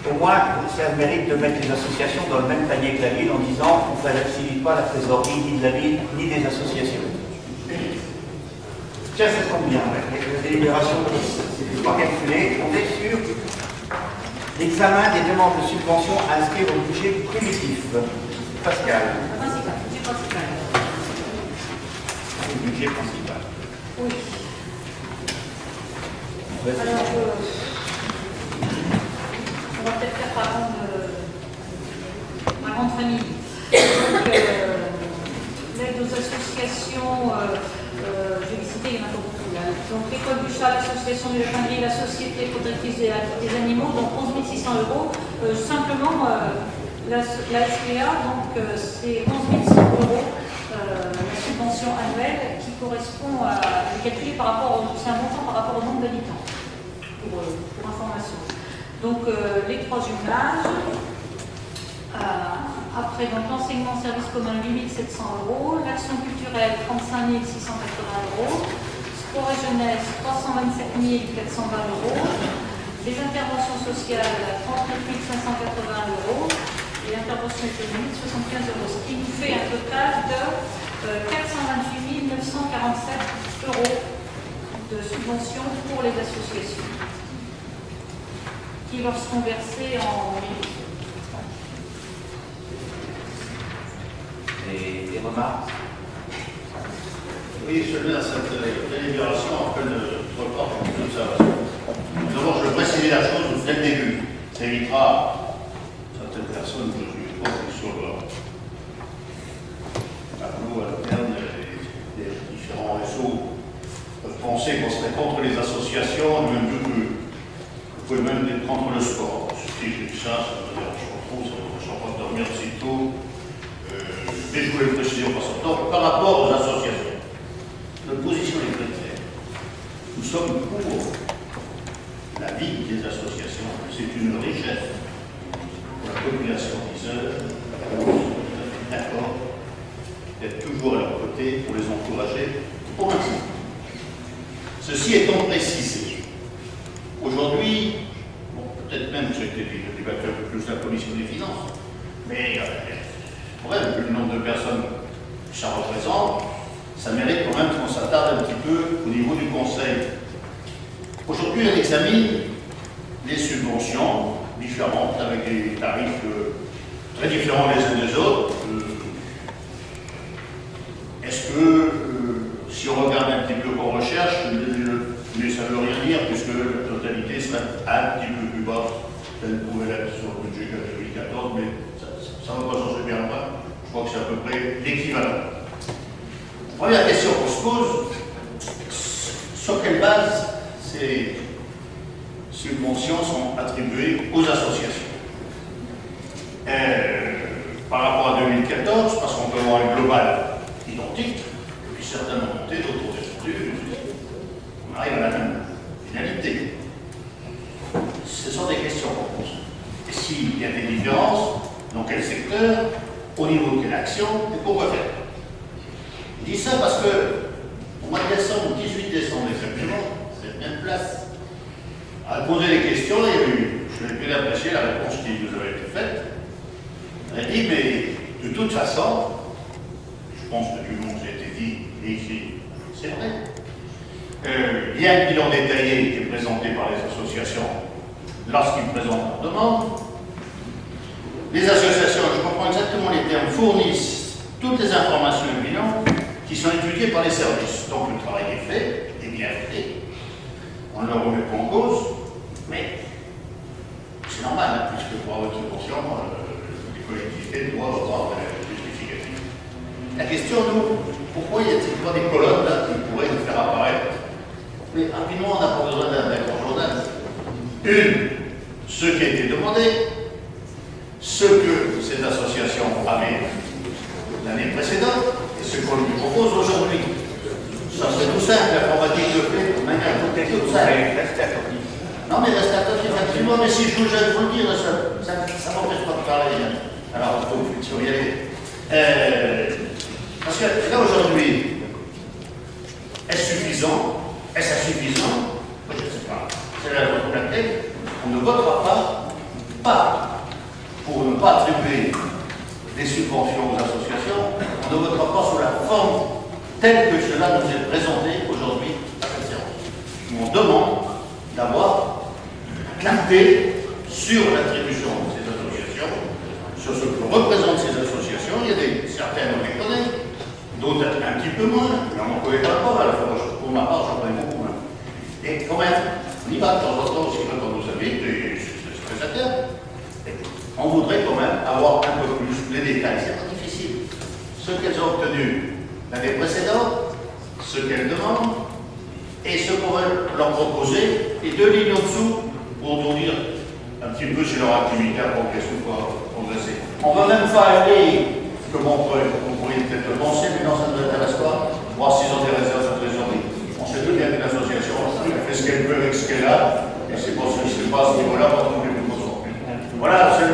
au moins, ça a le mérite de mettre les associations dans le même panier que la ville en disant on ne facilite pas la trésorerie ni de la ville ni des associations. Tiens, ça tombe bien, la délibération, c'est pas calculé. On est sur l'examen des demandes de subvention inscrites au budget primitif. Pascal. Principal, budget principal. Le budget principal. Oui. Alors, on va peut-être faire par grande famille. Donc, l'aide aux associations, je vais les citer, il y en a pas beaucoup là. Donc, l'école du chat, l'association du lapin-gris, la société protectrice des animaux, donc 11 600 €. Simplement, la SPA, donc c'est 11 100 € la subvention annuelle qui correspond à calculer par rapport c'est un montant par rapport au nombre d'habitants, pour information. Donc les 3 jumelages, après donc l'enseignement service commun 8 700 €, l'action culturelle 35 680 €, sport et jeunesse 327 420 €, les interventions sociales 39 580 € et l'intervention économique 75 €, ce qui nous fait un total de 428 947 € de subventions pour les associations qui leur seront versées en Des remarques? Oui, je mets dans cette délibération en pleine report de l'observation. D'abord, je veux préciser la chose dès le début. Ça évitera certaines personnes que je pense sur le tableau à l'interne des différents réseaux peuvent penser qu'on serait contre les associations, même que vous pouvez même être contre le sport. Si j'ai dit ça, ça me dérange pas trop, ça ne me dérange pas de dormir sitôt. Mais je voulais le préciser en passant. Donc, par rapport aux associations, notre position est très claire. Nous sommes pour la vie des associations. C'est une richesse pour la population d'Yzeure. D'accord d'être toujours à leur côté pour les encourager au maximum. Ceci étant précisé, aujourd'hui, bon, peut-être même que c'était débattu un peu plus de la commission des finances, mais ouais, vu le nombre de personnes que ça représente, ça mérite quand même qu'on s'attarde un petit peu au niveau du conseil. Aujourd'hui, on examine les subventions différentes avec des tarifs très différents les uns des autres. Est-ce que, si on regarde un petit peu qu'on recherche, mais ça ne veut rien dire puisque la totalité serait un petit peu plus basse qu'elle pouvait l'être sur le budget 2014, mais ça ne va pas changer bien loin. Je crois que c'est à peu près l'équivalent. Première question qu'on se pose, sur quelle base ces subventions sont attribuées aux associations? Par rapport à 2014, parce qu'on peut avoir un global identique, et puis certaines montées, d'autres descendues, on arrive à la même finalité. Ce sont des questions qu'on pose. Et s'il y a des différences, dans quel secteur, au niveau de quelle action, et pourquoi faire? Je dis ça parce que, au mois de décembre, 18 décembre exactement, cette même place, à poser des questions, il y a eu, je l'ai bien apprécié, la réponse qui nous avait été faite. Elle a dit, mais de toute façon, je pense que tout le monde a été dit et écrit, c'est vrai. Il y a un bilan détaillé qui est présenté par les associations lorsqu'ils présentent leur demande. Les associations, je comprends exactement les termes, fournissent toutes les informations et bilans qui sont étudiés par les services. Donc le travail est fait, est bien fait. On ne le remet pas en cause, mais c'est normal, hein, puisque pour avoir une subvention, les collectivités doivent avoir des justificatifs. La question, nous, pourquoi y a-t-il pas des colonnes là, qui pourraient nous faire apparaître? Mais rapidement, on n'a pas besoin d'un grand journal. Une, ce qui a été demandé, ce que ces associations avaient l'année précédente et ce qu'on lui propose aujourd'hui. Ça c'est tout simple, l'informatique le fait de manière toute simple. Non mais reste attentif, effectivement, mais si je vous jette vous le dire, ça m'empêche pas de parler. Hein. Alors il faut y aller. Parce que là aujourd'hui, est-ce suffisant? Est-ce insuffisant? Moi je ne sais pas. C'est la raison pour laquelle on ne votera pas pas attribuer des subventions aux associations, on ne votera pas sous la forme telle que cela nous est présenté aujourd'hui à cette séance. On demande d'avoir la clarté sur l'attribution de ces associations, sur ce que représentent ces associations. Il y a certaines, on les connaît, d'autres un petit peu moins, mais on ne connaît pas mal. Pour ma part, j'en connais beaucoup moins. Et quand même, on y va de temps en temps aussi quand on nous invite, et c'est très agréable. On voudrait quand même avoir un peu plus les détails. C'est pas difficile. Ce qu'elles ont obtenu l'année précédente, ce qu'elles demandent, et ce qu'on va leur proposer, et 2 lignes en dessous pour nous dire un petit peu si leur activité a progressé ou pas progressé. On ne va même pas aller, comme on pourrait peut-être le penser, mais non, ça ne nous intéresse pas, voir s'ils ont des réserves de trésorerie. On sait tout bien que l'association fait ce qu'elle peut avec ce qu'elle a, et c'est pas ce à ce niveau-là, pas tous les plus. Voilà, c'est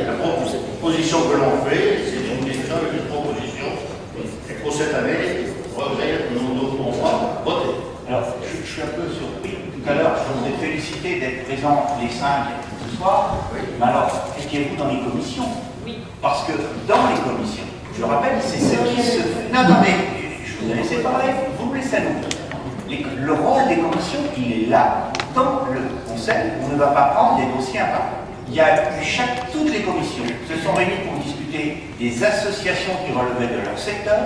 la proposition que l'on fait, c'est une question, une proposition, et pour cette année, nous ne pourrons pas voter. Alors, je suis un peu surpris. Tout à l'heure, je vous ai félicité d'être présents les 5 ce soir. Oui. Mais alors, étiez-vous dans les commissions? Oui. Parce que dans les commissions, je rappelle, c'est ce qui se fait. Non, mais je vous ai laissé parler, vous me laissez nous. Le rôle des commissions, il est là. Dans le conseil, on ne va pas prendre des dossiers à part. Il y a toutes les commissions se sont réunies pour discuter des associations qui relevaient de leur secteur.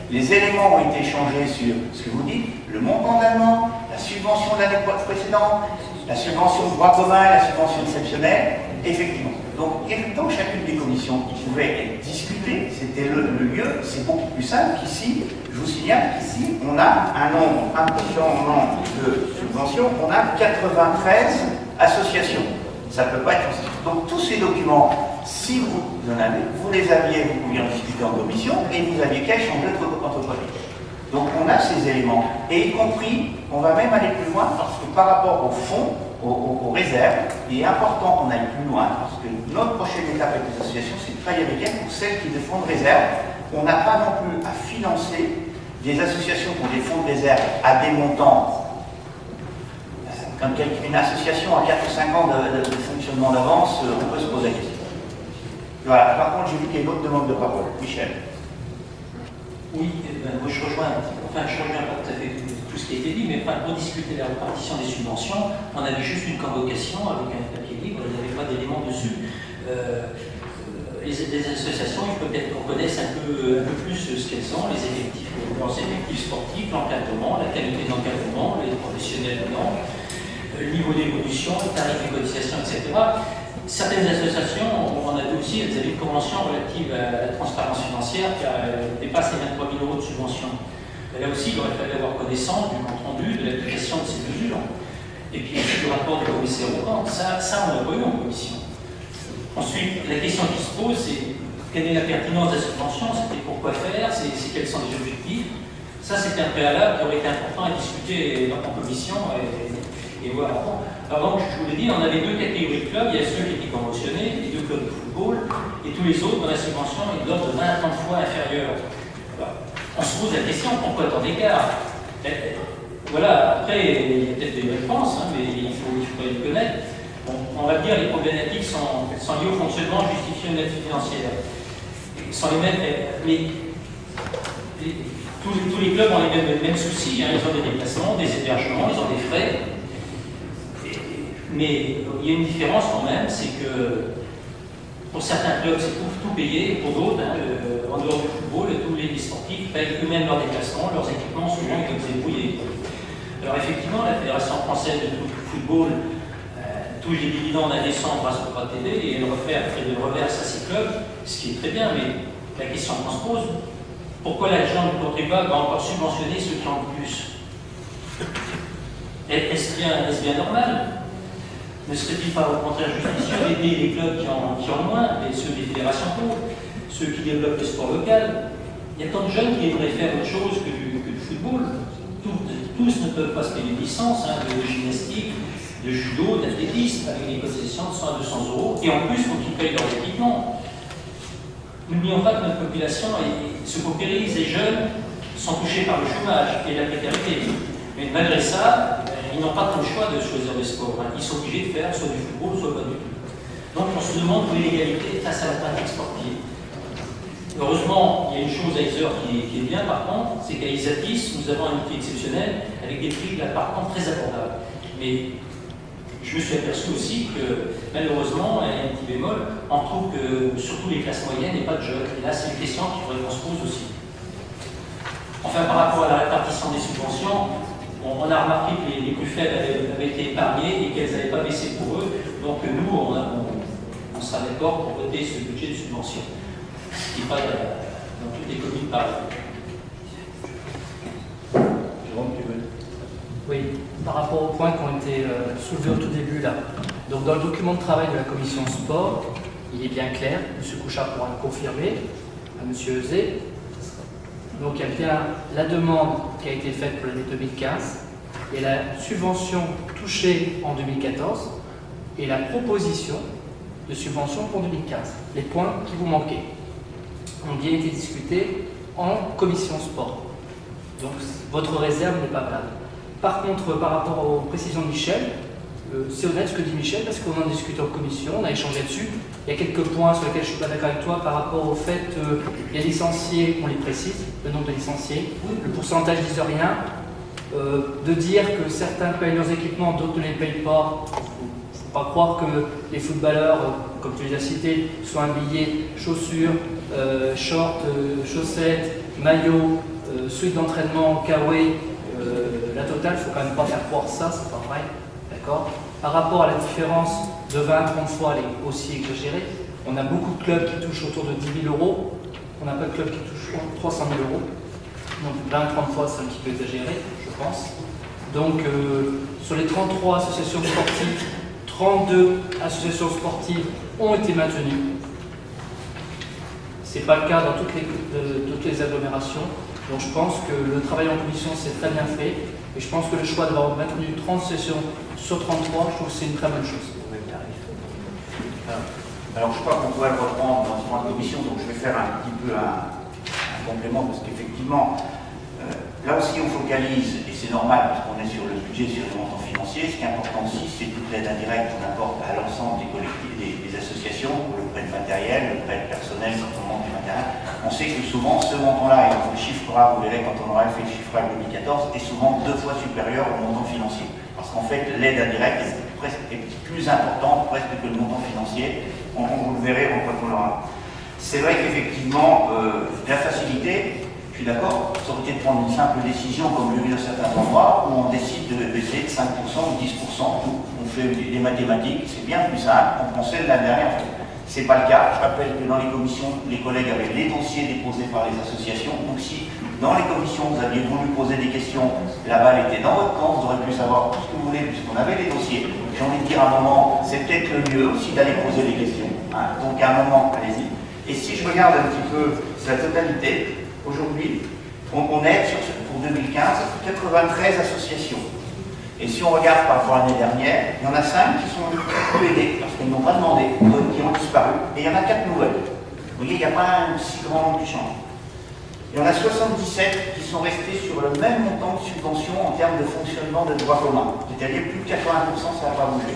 Les éléments ont été échangés sur ce que vous dites, le montant d'amende, la subvention de l'année précédente, la subvention de droit commun, la subvention exceptionnelle, effectivement. Donc, dans chacune des commissions, il pouvait être discuté, c'était le lieu, c'est beaucoup plus simple qu'ici. Je vous signale qu'ici, on a un nombre important de subventions, on a 93 associations. Ça ne peut pas être constitué. Donc tous ces documents, si vous en avez, vous les aviez, vous pouviez en discuter en commission, et vous aviez qu'à échanger entre produits. Donc on a ces éléments, et y compris, on va même aller plus loin, parce que par rapport au fonds, aux réserves, il est important qu'on aille plus loin, parce que notre prochaine étape avec les associations, c'est de travailler avec elles pour celles qui ont des fonds de réserve. On n'a pas non plus à financer des associations qui ont des fonds de réserve à des montants. Quand une association a 4 ou 5 ans de fonctionnement d'avance, on peut se poser la question. Voilà. Par contre, j'ai vu qu'il y a une autre demande de parole. Michel. Oui, moi je rejoins pas tout à fait tout ce qui a été dit, mais pour discuter de la répartition des subventions, on avait juste une convocation avec un papier libre, il n'y avait pas d'éléments dessus. Les associations, il faut peut-être qu'on connaisse un peu plus ce qu'elles sont, leurs effectifs sportifs, l'encadrement, la qualité d'encadrement, les professionnels dedans, le niveau d'évolution, le tarif de cotisation, etc. Certaines associations, on a vu aussi, elles avaient une convention relative à la transparence financière qui dépasse les 23 000 € de subvention. Et là aussi, il aurait fallu avoir connaissance du compte rendu, de l'application de ces mesures. Et puis aussi du rapport du commissaire au compte. Ça, on l'a pas eu en commission. Ensuite, la question qui se pose, c'est quelle est la pertinence de la subvention, c'était pourquoi faire, c'est quels sont les objectifs. Ça, c'était un préalable qui aurait été important à discuter en commission et voir. Alors, je vous l'ai dit, on avait 2 catégories de clubs, il y a ceux qui étaient conventionnés, les 2 clubs de football, et tous les autres, dans la subvention, est de l'ordre de 20 à 30 fois inférieure. Alors, on se pose la question, pourquoi tant d'écart? Voilà, après, il y a peut-être des réponses, hein, mais il faut les connaître. Bon, on va dire les problématiques sont liées au fonctionnement justifié une aide financière. Sans les mêmes, mais tous les clubs ont les mêmes soucis, hein, ils ont des déplacements, des hébergements, ils ont des frais. Mais il y a une différence quand même, c'est que pour certains clubs, c'est tout payé, pour d'autres, en dehors du football, tous les sportifs payent eux-mêmes leurs déplacements, leurs équipements, souvent ils doivent se débrouiller. Alors effectivement, la Fédération française de football touche des dividendes indécents grâce au droit de TV et elle reverse à ses clubs, ce qui est très bien, mais la question qu'on se pose, pourquoi l'argent du contribuable va encore subventionner ceux qui en ont le plus? Est-ce bien normal? Ne serait-il pas au contraire judicieux d'aider les clubs qui en ont moins, et ceux des fédérations pauvres, ceux qui développent le sport local? Il y a tant de jeunes qui aimeraient faire autre chose que du football. Tous ne peuvent pas se payer des licences de gymnastique, de judo, d'athlétisme, avec des concessions de 100 à 200 €, et en plus, il faut qu'ils payent leurs équipements. N'oublions pas que notre population se paupérise, les jeunes sont touchés par le chômage et la précarité. Mais malgré ça, ils n'ont pas trop le choix de choisir le sport. Ils sont obligés de faire soit du football, soit pas du tout. Donc on se se demande où est l'égalité face à la pratique sportive. Heureusement, il y a une chose à Iser qui est bien par contre, c'est qu'à Isatis, nous avons un outil exceptionnel avec des prix là par contre très abordables. Mais je me suis aperçu aussi que malheureusement, il y a un petit bémol, on trouve que surtout les classes moyennes, il n'y a pas de jeux. Et là, c'est une question qu'il faudrait qu'on se pose aussi. Enfin, par rapport à la répartition des subventions, on a remarqué que les plus faibles avaient été épargnés et qu'elles n'avaient pas baissé pour eux. Donc nous, on sera d'accord pour voter ce budget de subvention. Ce qui n'est pas dans toutes les communes pareilles. Jérôme, tu veux? Oui, par rapport aux points qui ont été soulevés au tout début là. Donc dans le document de travail de la commission sport, il est bien clair, M. Couchard pourra le confirmer, à M. Euzet. Donc il y a bien la demande qui a été faite pour l'année 2015 et la subvention touchée en 2014 et la proposition de subvention pour 2015. Les points qui vous manquaient ont bien été discutés en commission sport. Donc votre réserve n'est pas valable. Par contre, par rapport aux précisions de Michel, c'est honnête ce que dit Michel parce qu'on en discute en commission, on a échangé dessus. Il y a quelques points sur lesquels je ne suis pas d'accord avec toi par rapport au fait que les licenciés, on les précise, le nombre de licenciés, le pourcentage disent rien. De dire que certains payent leurs équipements, d'autres ne les payent pas. Il ne faut pas croire que les footballeurs, comme tu les as cités, soient habillés chaussures, shorts, chaussettes, maillots, suite d'entraînement, kawaii, la totale, il ne faut quand même pas faire croire ça, c'est pas vrai. D'accord ? Par rapport à la différence de 20 à 30 fois, elle est aussi exagérée. On a beaucoup de clubs qui touchent autour de 10 000 euros. On n'a pas de clubs qui touchent 300 000 euros. Donc 20 à 30 fois, c'est un petit peu exagéré, je pense. Donc sur les 33 associations sportives, 32 associations sportives ont été maintenues. Ce n'est pas le cas dans toutes les agglomérations. Donc je pense que le travail en commission s'est très bien fait. Et je pense que le choix d'avoir maintenu 30 sessions sur 33, je trouve que c'est une très bonne chose. Alors je crois qu'on pourrait le reprendre dans une commission, donc je vais faire un petit peu un complément, parce qu'effectivement, là aussi on focalise, et c'est normal parce qu'on est sur le budget, sur les montants financiers. Ce qui est important aussi, c'est toute l'aide indirecte qu'on apporte à l'ensemble des collectivités, des associations, pour le prêt de matériel, le prêt personnel, quand on monte du matériel. On sait que souvent ce montant-là, et on le chiffrera, vous verrez quand on aura fait le chiffrage 2014, est souvent 2 fois supérieur au montant financier. Parce qu'en fait, l'aide indirecte est plus importante presque que le montant financier. Vous le verrez quand on l'aura. C'est vrai qu'effectivement, la facilité, je suis d'accord, ça aurait été de prendre une simple décision comme le vu dans certains endroits où on décide de baisser de 5% ou 10%, on fait des mathématiques, c'est bien plus simple, on prend celle de l'année dernière. Ce n'est pas le cas. Je rappelle que dans les commissions, les collègues avaient les dossiers déposés par les associations. Donc si dans les commissions vous aviez voulu poser des questions, la balle était dans votre camp, vous aurez pu savoir tout ce que vous voulez puisqu'on avait les dossiers. J'ai envie de dire à un moment, c'est peut-être le mieux aussi d'aller poser des questions. Hein. Donc à un moment, allez-y. Et si je regarde un petit peu la totalité, aujourd'hui, on est pour 2015, 93 associations. Et si on regarde par rapport à l'année dernière, il y en a 5 qui sont plus aidées parce qu'elles n'ont pas demandé, d'autres qui ont disparu, et il y en a 4 nouvelles. Vous voyez, il n'y a pas un si grand nombre qui change. Il y en a 77 qui sont restés sur le même montant de subvention en termes de fonctionnement de droit commun. C'est-à-dire plus de 80%, ça n'a pas bougé.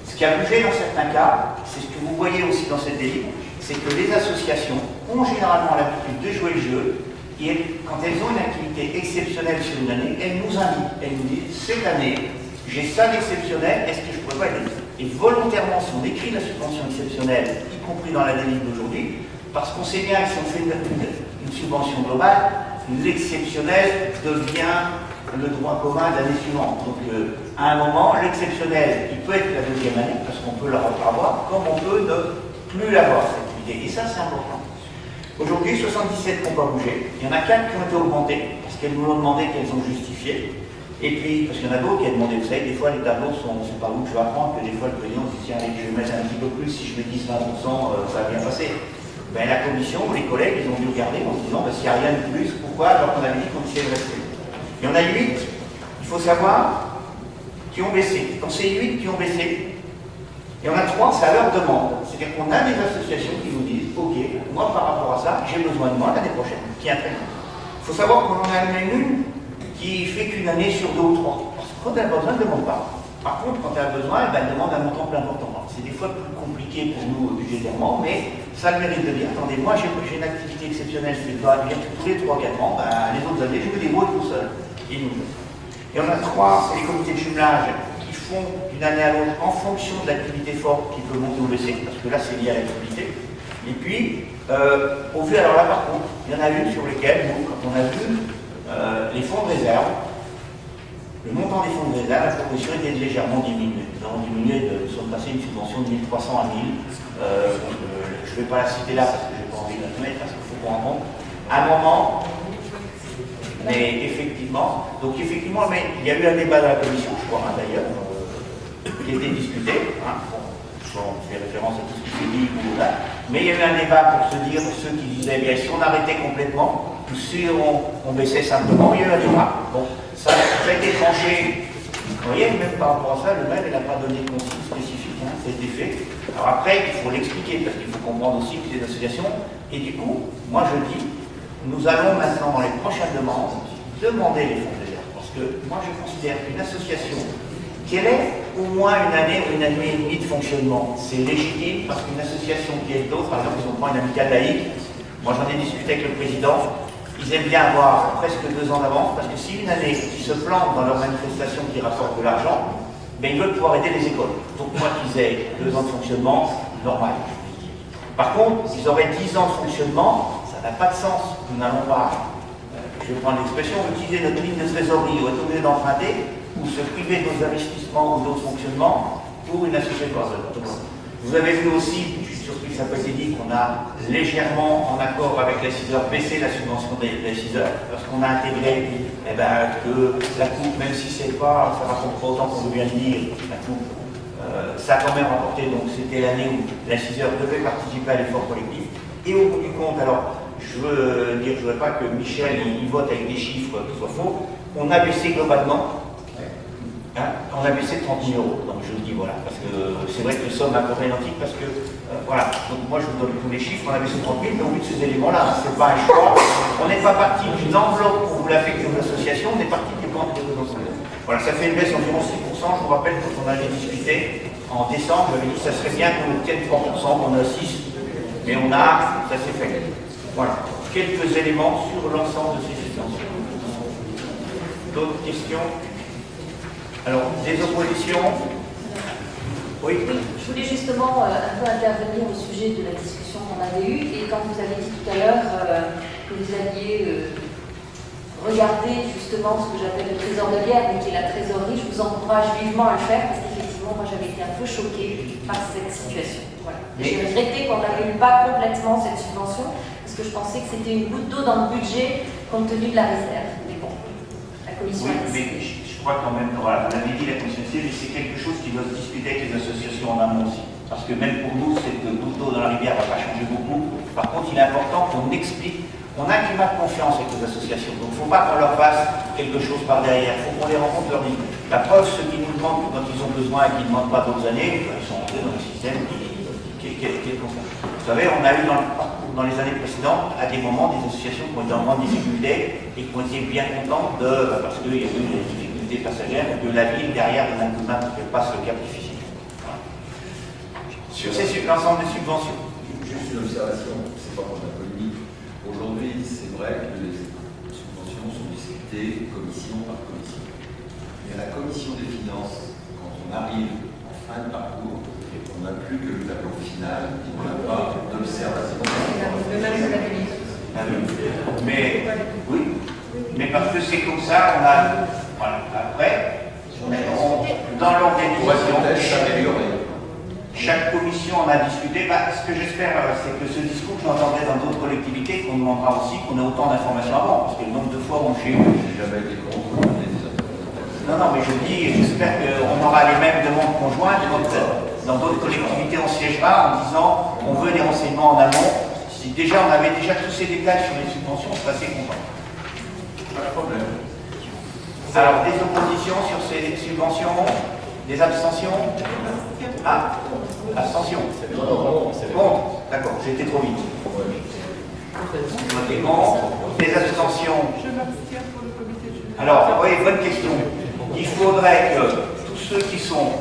Ce qui a bougé dans certains cas, c'est ce que vous voyez aussi dans cette délire, c'est que les associations ont généralement l'habitude de jouer le jeu. Et quand elles ont une activité exceptionnelle sur une année, elles nous invitent, elles nous disent, cette année, j'ai ça d'exceptionnel, est-ce que je pourrais pas aider? Et volontairement, si on décrit la subvention exceptionnelle, y compris dans la délire d'aujourd'hui, parce qu'on sait bien que si on fait une subvention globale, l'exceptionnel devient le droit commun de l'année suivante. Donc à un moment, l'exceptionnel, il peut être la deuxième année, parce qu'on peut l'avoir, comme on peut ne plus l'avoir, cette activité. Et ça, c'est important. Aujourd'hui, 77 n'ont pas bougé. Il y en a 4 qui ont été augmentés, parce qu'elles nous l'ont demandé, qu'elles ont justifié. Et puis, parce qu'il y en a d'autres qui ont demandé, vous savez, des fois les tableaux sont, c'est pas vous que je vais apprendre, que des fois le président dit, tiens, allez, je vais mettre un petit peu plus, si je mets 10-20%, ça va bien passer. Ben, la commission ou les collègues, ils ont dû regarder en se disant, ben, s'il n'y a rien de plus, pourquoi, alors qu'on avait dit qu'on essayait de rester. Il y en a 8, il faut savoir, qui ont baissé. Quand c'est 8 qui ont baissé, il y en a 3, c'est à leur demande. C'est-à-dire qu'on a des associations qui nous disent, ok, moi par rapport à ça, j'ai besoin de moi l'année prochaine, qui est intéressant. Il faut savoir qu'on en a même une qui fait qu'une année sur 2 ou 3. Parce que quand elle a besoin, elle ne demande pas. Par contre, quand elle a besoin, elle demande un montant plus important. C'est des fois plus compliqué pour nous budgétairement, mais ça a le mérite de dire, attendez, moi j'ai une activité exceptionnelle qui doit venir tous les 3-4 ans, les autres années, je me débrouille tout seul. Et on a 3, les comités de jumelage qui font d'une année à l'autre en fonction de l'activité forte qui peut monter ou baisser, parce que là c'est lié à l'activité. Et puis, au vu, alors là par contre, il y en a une sur lesquelles, nous, quand on a vu les fonds de réserve, le montant des fonds de réserve, la proposition était de légèrement diminuer. Nous avons diminué, nous sommes passés une subvention de 1300 à 1000. Je ne vais pas la citer là parce que je n'ai pas envie de la mettre, parce qu'il faut qu'on en compte. À un moment, mais effectivement, mais il y a eu un débat dans la commission, je crois d'ailleurs, qui était discuté. On fait référence à tout ce qui s'est dit, mais il y a eu un débat pour se dire, ceux qui disaient, bien, si on arrêtait complètement, ou si on baissait simplement, il y a eu un débat. Bon, ça a été tranché. Vous voyez, même par rapport à ça, le maire n'a pas donné de consigne spécifique, ça a été fait. Alors après, il faut l'expliquer, parce qu'il faut comprendre aussi que les associations, et du coup, moi je dis, nous allons maintenant, dans les prochaines demandes, demander les fonds de réserve. Parce que moi je considère qu'une association, qu'elle ait au moins une année ou une année et demie de fonctionnement, c'est légitime, parce qu'une association qui est d'autres, par exemple, si on prend une amicale laïque, moi j'en ai discuté avec le président, ils aiment bien avoir presque 2 ans d'avance, parce que si une année, ils se plantent dans leur manifestation qui rapporte de l'argent, ben, ils veulent pouvoir aider les écoles. Donc moi qu'ils aient 2 ans de fonctionnement, normal. Par contre, ils auraient 10 ans de fonctionnement, ça n'a pas de sens. Nous n'allons pas, je vais prendre l'expression, utiliser notre ligne de trésorerie ou être obligé d'emprunter, ou se priver de nos investissements ou d'autres fonctionnements pour une association. Vous avez vu aussi, je suis surpris que ça n'a pas été dit, qu'on a légèrement, en accord avec les 6 heures, baissé la subvention des 6 heures, parce qu'on a intégré que la coupe, même si c'est pas, ça ne rapporte pas autant qu'on veut bien le dire, la coupe, ça a quand même rapporté, donc c'était l'année où la 6 heures devait participer à l'effort collectif. Et au bout du compte, alors, je veux dire, je ne voudrais pas que Michel il vote avec des chiffres qui soient faux, on a baissé globalement. On a baissé de 30 000 €, donc je le dis voilà, parce que c'est vrai que les sommes à peu près identiques, parce que voilà, donc moi je vous donne tous les chiffres, on a baissé de 30 000, mais au vu de ces éléments-là, c'est pas un choix, on n'est pas parti d'une enveloppe pour vous l'affecter aux associations, on est parti du compte de vos enseignants. Voilà, ça fait une baisse d'environ 6%, je vous rappelle quand on avait discuté en décembre, j'avais dit que ça serait bien qu'on obtienne 3%, qu'on a 6, mais on a, ça s'est fait. Voilà, quelques éléments sur l'ensemble de ces subventions. D'autres questions? Alors, des oppositions? Oui. Je voulais justement un peu intervenir au sujet de la discussion qu'on avait eue, et quand vous avez dit tout à l'heure que vous alliez regarder justement ce que j'appelle le trésor de guerre, mais qui est la trésorerie, je vous encourage vivement à le faire, parce qu'effectivement, moi j'avais été un peu choquée par cette situation. Voilà. J'ai regretté qu'on n'annule pas complètement cette subvention, parce que je pensais que c'était une goutte d'eau dans le budget compte tenu de la réserve. Mais bon, la commission a décidé. Je crois quand même, voilà, vous l'avez dit, la commission et c'est quelque chose qui doit se discuter avec les associations en amont aussi. Parce que même pour nous, cette goutte d'eau dans la rivière ne va pas changer beaucoup. Par contre, il est important qu'on explique, on a un climat de confiance avec les associations. Donc il ne faut pas qu'on leur fasse quelque chose par derrière. Il faut qu'on les rencontre, leur dise. La preuve, ceux qui nous demandent quand ils ont besoin et qui ne demandent pas d'autres années, ils sont entrés dans le système qui est confiant. Vous savez, on a eu dans les années précédentes, à des moments, des associations qui ont été en grande difficulté et qui ont été bien contentes parce qu'il y a eu des difficultés passagères, que la ville derrière de l'Ancouma passe le cap difficile. Voilà. Sur l'ensemble des subventions. Juste une observation, c'est pas pour la polémique. Aujourd'hui, c'est vrai que les subventions sont discutées commission par commission. Mais à la commission des finances, quand on arrive en fin de parcours, on n'a plus que le tableau final et on n'a pas d'observation. Mais oui, mais parce que c'est comme ça, on a. Voilà. Après, dans l'organisation, chaque commission en a discuté. Ce que j'espère, c'est que ce discours, je l'entendrai dans d'autres collectivités, qu'on demandera aussi qu'on ait autant d'informations avant, parce que le nombre de fois où j'ai eu. Jamais été contre. Non, mais je dis, j'espère qu'on aura les mêmes demandes conjointes. Dans d'autres collectivités, on siégera en disant on veut des renseignements en amont. Si déjà on avait déjà tous ces détails sur les subventions, on serait assez content. Pas de problème. Alors, des oppositions sur ces subventions, des abstentions? Ah, abstention. Bon, d'accord, j'ai été trop vite. Des abstentions. Alors, oui, bonne question. Il faudrait que tous ceux qui sont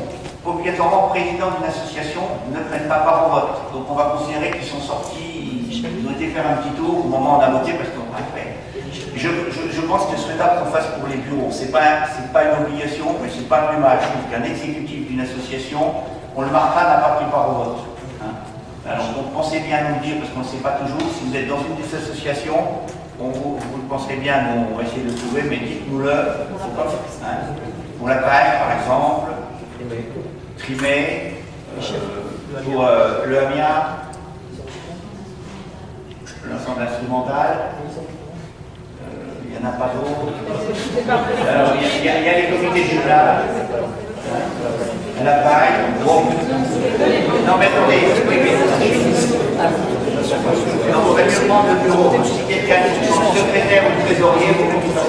obligatoirement présidents d'une association ne prennent pas part au vote. Donc on va considérer qu'ils sont sortis, ils ont été faire un petit tour au moment où on a voté parce qu'on a fait. Je pense que c'est souhaitable qu'on fasse pour les bureaux. C'est pas une obligation, mais c'est pas plus mal. Je trouve qu'un exécutif d'une association, on le marquera, n'a pas pris part au vote. Hein. Alors donc pensez bien à nous le dire, parce qu'on ne sait pas toujours. Si vous êtes dans une des associations, vous le penserez bien, nous on va essayer de le trouver, mais dites-nous-le. Hein. Pour la PAC, par exemple, Trimé, pour le Amiens, l'ensemble instrumental. Il n'y en a pas d'autres. Alors, il y a les comités de jumelage. La paille. Bon. Non, mais attendez. Non, on va mieux prendre le bureau. Si quelqu'un est secrétaire ou trésorier, vous mettez ça.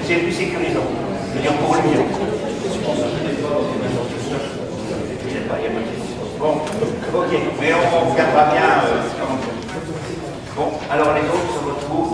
C'est plus sécurisant. Je veux dire pour lui. Bon, ok. Mais on regardera bien. Bon, alors les autres se retrouvent.